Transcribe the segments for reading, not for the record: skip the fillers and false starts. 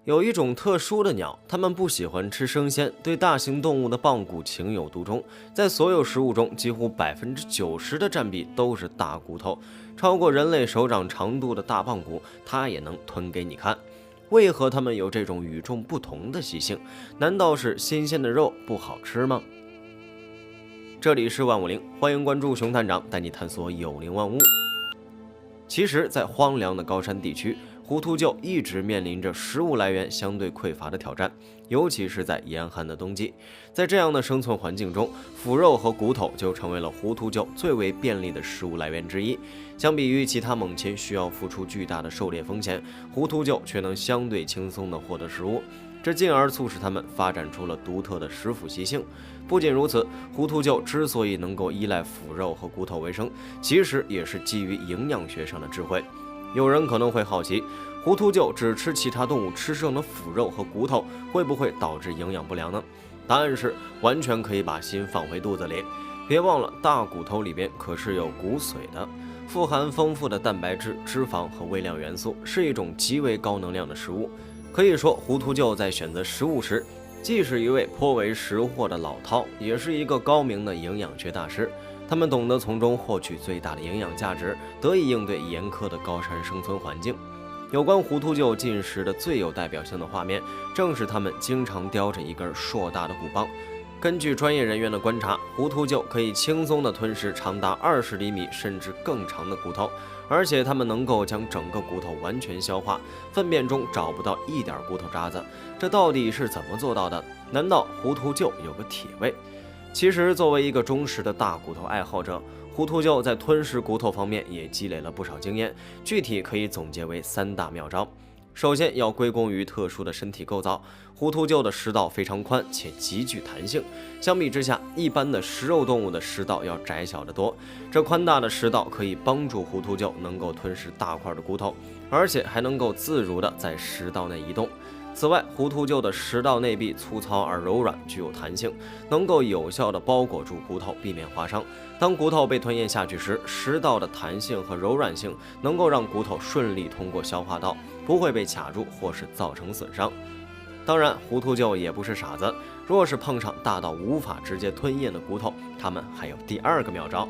有一种特殊的鸟，它们不喜欢吃生鲜，对大型动物的棒骨情有独钟。在所有食物中，几乎90%的占比都是大骨头，超过人类手掌长度的大棒骨，它也能吞给你看。为何它们有这种与众不同的习性？难道是新鲜的肉不好吃吗？这里是万物灵，欢迎关注熊探长，带你探索有灵万物。其实，在荒凉的高山地区，胡秃鹫一直面临着食物来源相对匮乏的挑战，尤其是在严寒的冬季。在这样的生存环境中，腐肉和骨头就成为了胡秃鹫最为便利的食物来源之一。相比于其他猛禽需要付出巨大的狩猎风险，胡秃鹫却能相对轻松地获得食物，这进而促使它们发展出了独特的食腐习性。不仅如此，胡秃鹫之所以能够依赖腐肉和骨头为生，其实也是基于营养学上的智慧。有人可能会好奇，胡秃鹫只吃其他动物吃剩的腐肉和骨头，会不会导致营养不良呢？答案是完全可以把心放回肚子里。别忘了，大骨头里边可是有骨髓的，富含丰富的蛋白质、脂肪和微量元素，是一种极为高能量的食物。可以说，胡秃鹫在选择食物时，既是一位颇为识货的老饕，也是一个高明的营养学大师。他们懂得从中获取最大的营养价值，得以应对严苛的高山生存环境。有关胡秃鹫进食的最有代表性的画面，正是他们经常叼着一根硕大的骨棒。根据专业人员的观察，胡秃鹫可以轻松地吞噬长达20厘米甚至更长的骨头，而且它们能够将整个骨头完全消化，粪便中找不到一点骨头渣子。这到底是怎么做到的？难道胡秃鹫有个铁胃？其实，作为一个忠实的大骨头爱好者，胡秃鹫在吞噬骨头方面也积累了不少经验，具体可以总结为3大妙招。首先要归功于特殊的身体构造，胡秃鹫的食道非常宽且极具弹性，相比之下，一般的食肉动物的食道要窄小得多。这宽大的食道可以帮助胡秃鹫能够吞噬大块的骨头，而且还能够自如地在食道内移动。此外，胡秃鹫的食道内壁粗糙而柔软，具有弹性，能够有效地包裹住骨头，避免划伤。当骨头被吞咽下去时，食道的弹性和柔软性能够让骨头顺利通过消化道，不会被卡住或是造成损伤。当然，胡秃鹫也不是傻子，若是碰上大到无法直接吞咽的骨头，它们还有第2个妙招。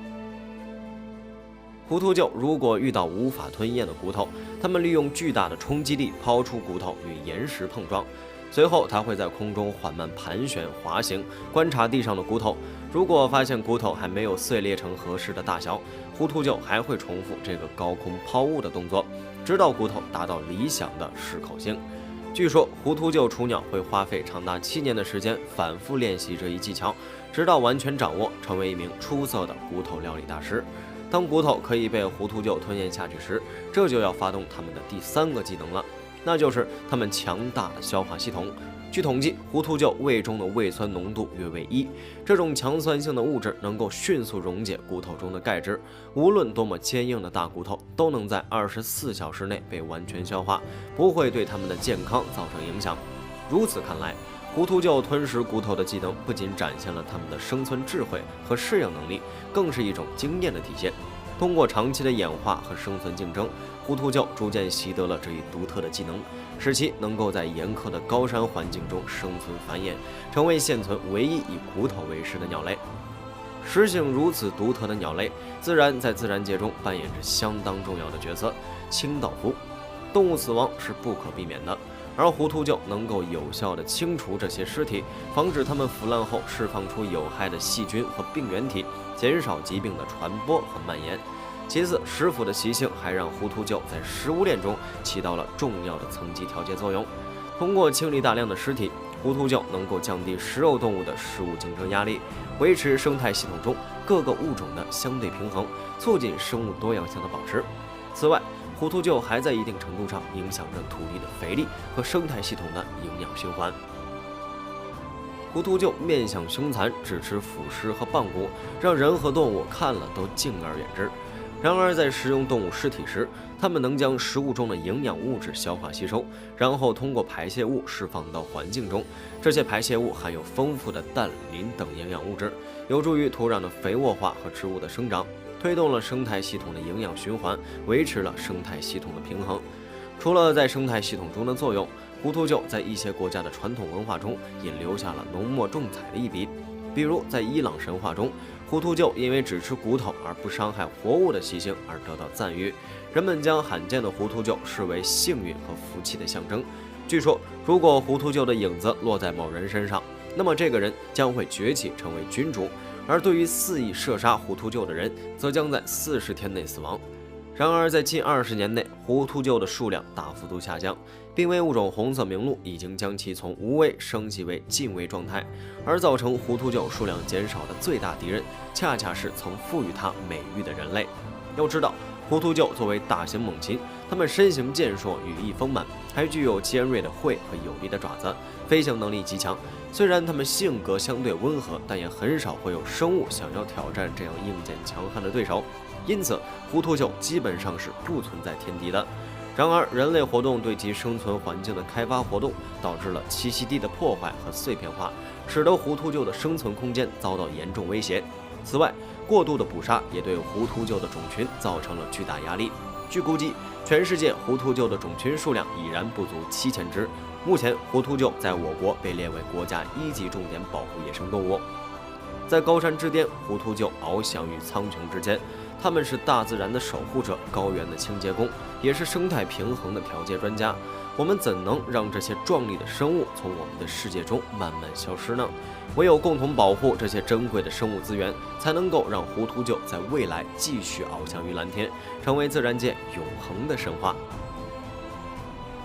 胡秃鹫如果遇到无法吞咽的骨头，它们利用巨大的冲击力抛出骨头与岩石碰撞，随后它会在空中缓慢盘旋滑行，观察地上的骨头。如果发现骨头还没有碎裂成合适的大小，胡秃鹫还会重复这个高空抛物的动作，直到骨头达到理想的适口性。据说胡秃鹫雏鸟会花费长达7年的时间反复练习这一技巧，直到完全掌握，成为一名出色的骨头料理大师。当骨头可以被胡秃鹫吞咽下去时，这就要发动它们的第3个技能了，那就是它们强大的消化系统。据统计，胡秃鹫胃中的胃酸浓度约为1，这种强酸性的物质能够迅速溶解骨头中的钙质，无论多么坚硬的大骨头，都能在24小时内被完全消化，不会对它们的健康造成影响。如此看来，胡秃鹫吞食骨头的技能不仅展现了它们的生存智慧和适应能力，更是一种经验的体现。通过长期的演化和生存竞争，胡秃鹫逐渐习得了这一独特的技能，使其能够在严苛的高山环境中生存繁衍，成为现存唯一以骨头为食的鸟类。食性如此独特的鸟类，自然在自然界中扮演着相当重要的角色。清道夫，动物死亡是不可避免的，而胡秃鹫能够有效地清除这些尸体，防止它们腐烂后释放出有害的细菌和病原体，减少疾病的传播和蔓延。其次，食腐的习性还让胡秃鹫在食物链中起到了重要的层级调节作用。通过清理大量的尸体，胡秃鹫能够降低食肉动物的食物竞争压力，维持生态系统中各个物种的相对平衡，促进生物多样性的保持。此外，胡秃鹫还在一定程度上影响着土地的肥力和生态系统的营养循环。胡秃鹫面相凶残，只吃腐尸和棒骨，让人和动物看了都敬而远之。然而，在食用动物尸体时，它们能将食物中的营养物质消化吸收，然后通过排泄物释放到环境中。这些排泄物含有丰富的氮、磷等营养物质，有助于土壤的肥沃化和植物的生长，推动了生态系统的营养循环，维持了生态系统的平衡。除了在生态系统中的作用，糊涂臼在一些国家的传统文化中也留下了浓墨重彩的一笔。比如在伊朗神话中，糊涂臼因为只吃骨头而不伤害活物的习性而得到赞誉，人们将罕见的糊涂臼视为幸运和福气的象征。据说，如果糊涂臼的影子落在某人身上，那么这个人将会崛起成为君主，而对于肆意射杀糊涂臼的人，则将在40天内死亡。然而，在近20年内，糊涂臼的数量大幅度下降，濒危物种红色名录已经将其从无危升级为近危状态。而造成糊涂臼数量减少的最大敌人，恰恰是曾赋予它美誉的人类。要知道，糊涂臼作为大型猛禽，它们身形健硕，羽翼丰满，还具有尖锐的喙和有力的爪子，飞行能力极强。虽然它们性格相对温和，但也很少会有生物想要挑战这样硬件强悍的对手。因此，糊涂臼基本上是不存在天敌的。然而，人类活动对其生存环境的开发活动，导致了栖息地的破坏和碎片化，使得糊涂臼的生存空间遭到严重威胁。此外，过度的捕杀也对糊涂臼的种群造成了巨大压力。据估计，全世界糊涂臼的种群数量已然不足7000只。目前，糊涂臼在我国被列为国家1级重点保护野生动物。在高山之巅，糊涂臼翱翔于苍穹之间，它们是大自然的守护者，高原的清洁工，也是生态平衡的调节专家。我们怎能让这些壮丽的生物从我们的世界中慢慢消失呢？唯有共同保护这些珍贵的生物资源，才能够让糊涂臼在未来继续翱翔于蓝天，成为自然界永恒的神话。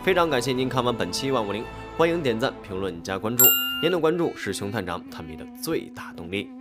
非常感谢您看完本期万物灵，欢迎点赞、评论、加关注。您的关注是熊探长探秘的最大动力。